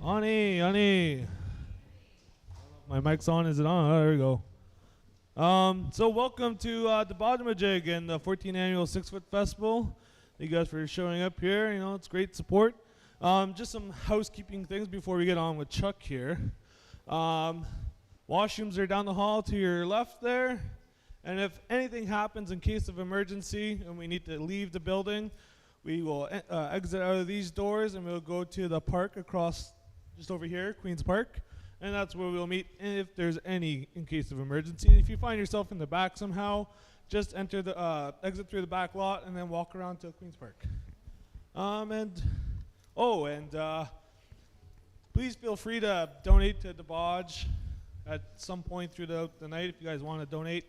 Ani. My mic's on. Is it on? Oh, there we go. So welcome to the Bottomajig and the 14th annual 6 Foot Festival. Thank you guys for showing up here. You know, it's great support. Just some housekeeping things before we get on with Chuck here. Washrooms are down the hall to your left there. And if anything happens in case of emergency and we need to leave the building, we will exit out of these doors and we'll go to the park across just over here, Queen's Park. And that's where we'll meet if there's any in case of emergency. If you find yourself in the back somehow, just enter the exit through the back lot and then walk around to Queen's Park. Please feel free to donate to the Bodge at some point throughout the night if you guys want to donate.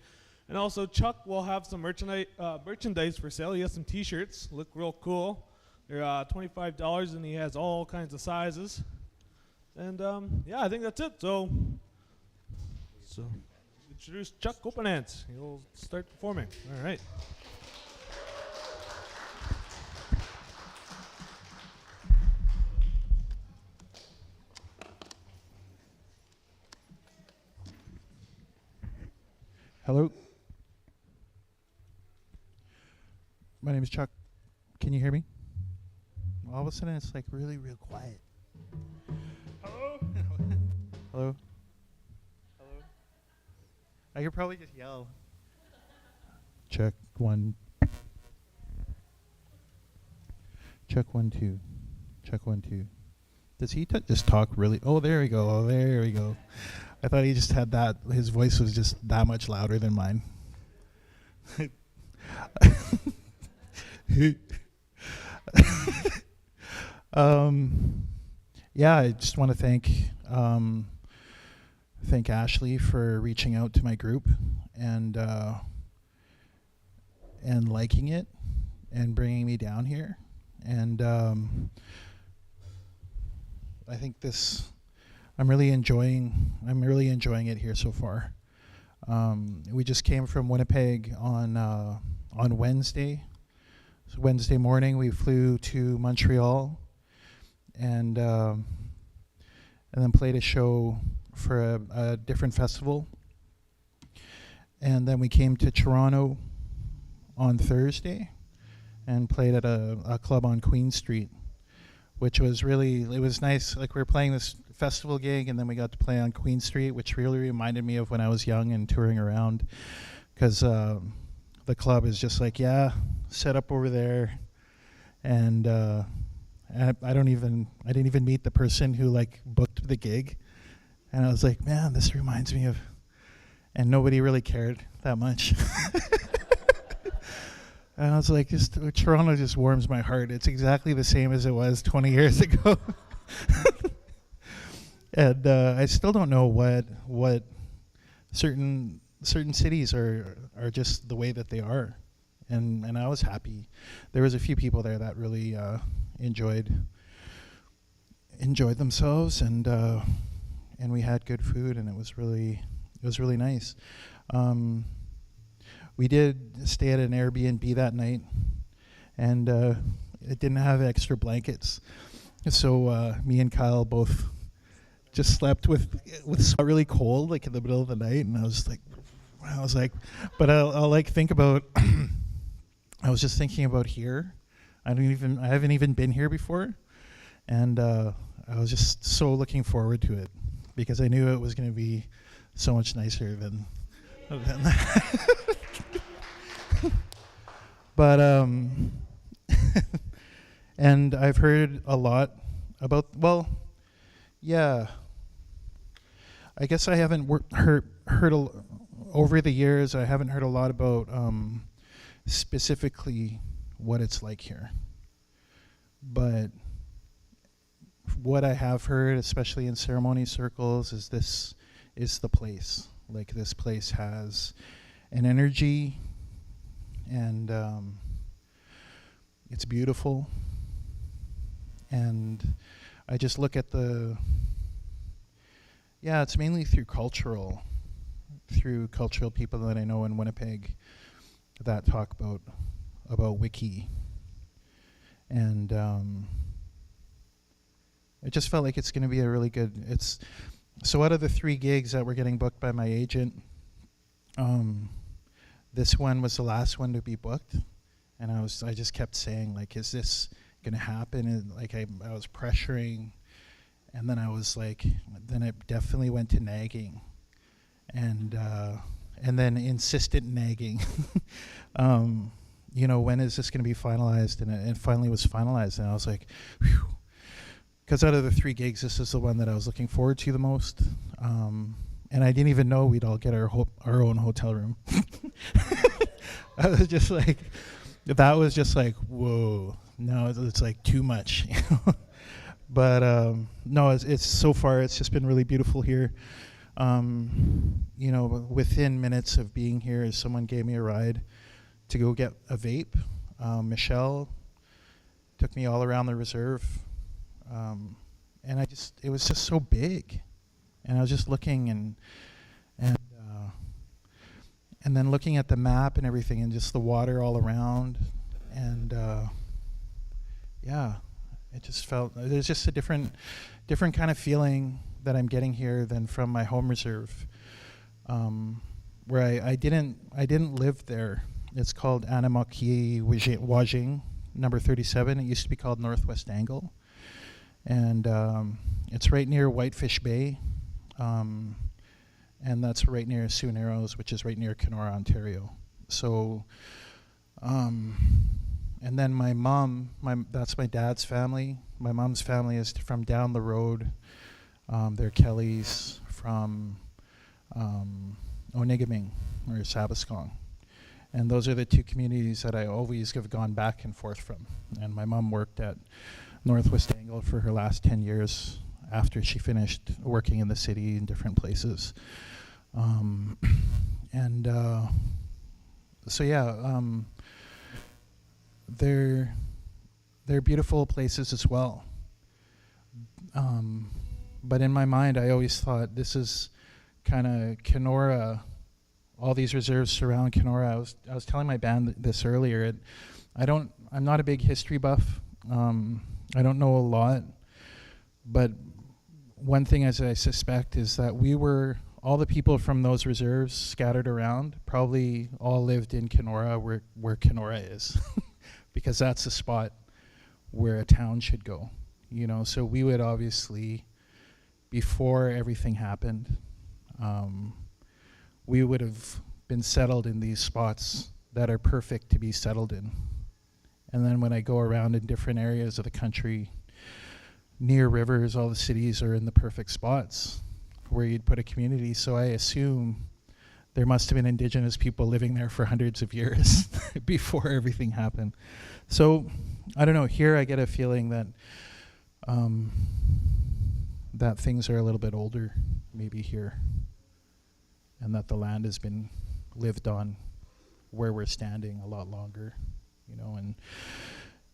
And also Chuck will have some merchandise for sale. He has some t-shirts, look real cool. They're $25 and he has all kinds of sizes. And yeah, I think that's it. So introduce Chuck Copenace. He'll start performing. All right. Hello. My name is Chuck. Can you hear me? All of a sudden, it's like really, real quiet. Hello? Hello? Hello? I could probably just yell. Check one. Check 1 2. Check 1 2. Does he just talk really? Oh, there we go. Oh, there we go. I thought he just had that. His voice was just that much louder than mine. Yeah, I just want to thank Ashley for reaching out to my group and liking it and bringing me down here. And I think I'm really enjoying it here so far. We just came from Winnipeg on Wednesday. So Wednesday morning we flew to Montreal and then played a show for a different festival. And then we came to Toronto on Thursday and played at a club on Queen Street, which was it was nice. Like we were playing this festival gig and then we got to play on Queen Street, which really reminded me of when I was young and touring around, because the club is just like, yeah, set up over there. And I didn't even meet the person who like booked the gig. And I was like, man, this reminds me of, and nobody really cared that much. And I was like, Toronto just warms my heart. It's exactly the same as it was 20 years ago. And I still don't know what certain cities are just the way that they are. And I was happy. There was a few people there that really enjoyed themselves, and we had good food, and it was really nice. We did stay at an Airbnb that night, and it didn't have extra blankets, so me and Kyle both just slept with really cold, like in the middle of the night, and I was like, but I'll like think about. I was just thinking about here. I haven't even been here before, and I was just so looking forward to it because I knew it was going to be so much nicer than that. But and I've heard a lot about. Well, yeah. I guess I haven't heard over the years. I haven't heard a lot about specifically what it's like here. But what I have heard, especially in ceremony circles, is this is the place. Like this place has an energy, and it's beautiful. And I just look at it's mainly through through cultural people that I know in Winnipeg that talk about wiki, and it just felt like it's going to be a really good. It's so out of the 3 gigs that were getting booked by my agent, this one was the last one to be booked, and I just kept saying, like, is this going to happen? And like I was pressuring, and then I was like, then it definitely went to nagging, and then insistent nagging. You know, when is this going to be finalized? And it finally was finalized, and I was like, whew. Because out of the 3 gigs, this is the one that I was looking forward to the most. And I didn't even know we'd all get our own hotel room. I was just like, that was just like, whoa, no, it's like too much. But no, it's so far, it's just been really beautiful here. You know, within minutes of being here, someone gave me a ride to go get a vape. Michelle took me all around the reserve. And it was just so big, and I was just looking and then looking at the map and everything, and just the water all around, and yeah, it just felt there's just a different kind of feeling that I'm getting here than from my home reserve, where I didn't live there. It's called Anamaki Wajing, number 37. It used to be called Northwest Angle. And it's right near Whitefish Bay, and that's right near Sioux Narrows, which is right near Kenora, Ontario. So, and then my mom, that's my dad's family. My mom's family is from down the road. They're Kellys from Onigaming or Sabaskong. And those are the 2 communities that I always have gone back and forth from. And my mom worked at Northwest Angle for her last 10 years after she finished working in the city in different places. So yeah, they're beautiful places as well. But in my mind, I always thought this is kind of Kenora. All these reserves surround Kenora. I was telling my band this earlier. I'm not a big history buff. I don't know a lot, but one thing as I suspect is that all the people from those reserves scattered around probably all lived in Kenora, where Kenora is, because that's the spot where a town should go, you know. So we would obviously, before everything happened, we would have been settled in these spots that are perfect to be settled in. And then when I go around in different areas of the country, near rivers, all the cities are in the perfect spots where you'd put a community. So I assume there must have been indigenous people living there for hundreds of years before everything happened. So I don't know, here I get a feeling that that things are a little bit older, maybe here, and that the land has been lived on where we're standing a lot longer. You know,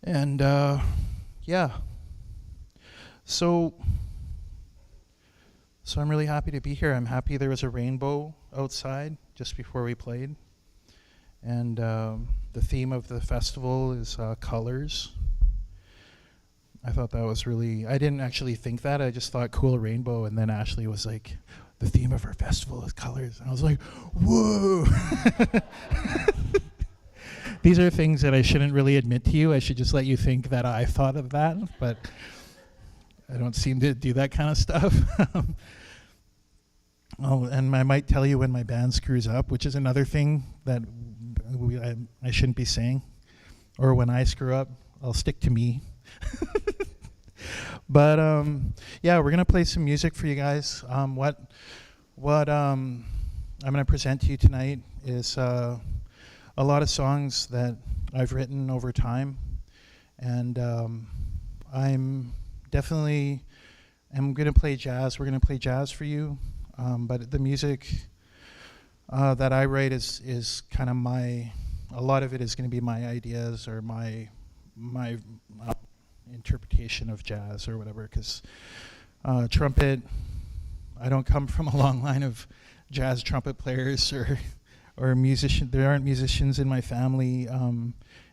and yeah. So I'm really happy to be here. I'm happy there was a rainbow outside just before we played. And the theme of the festival is colors. I thought that was really, I didn't actually think that. I just thought cool rainbow. And then Ashley was like, the theme of our festival is colors. And I was like, whoa. These are things that I shouldn't really admit to you. I should just let you think that I thought of that, but I don't seem to do that kind of stuff. Oh, and I might tell you when my band screws up, which is another thing that I shouldn't be saying. Or when I screw up, I'll stick to me. But yeah, we're gonna play some music for you guys. What I'm gonna present to you tonight is a lot of songs that I've written over time, and I'm going to play jazz. We're going to play jazz for you, but the music that I write is kind of a lot of it is going to be my ideas or my interpretation of jazz or whatever, because trumpet, I don't come from a long line of jazz trumpet players or musician. There aren't musicians in my family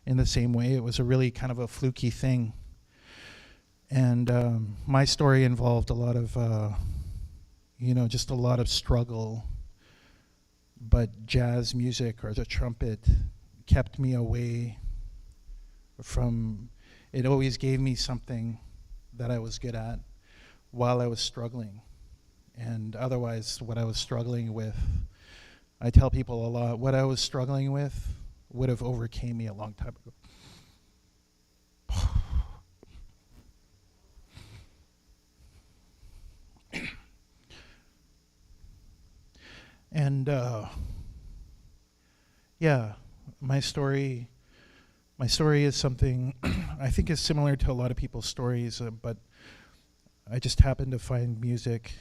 in the same way. It was a really kind of a fluky thing. And my story involved a lot of, just a lot of struggle. But jazz music or the trumpet kept me away from, it always gave me something that I was good at while I was struggling. And otherwise, what I was struggling with, I tell people a lot, what I was struggling with would have overcame me a long time ago. And yeah, my story is something I think is similar to a lot of people's stories, but I just happened to find music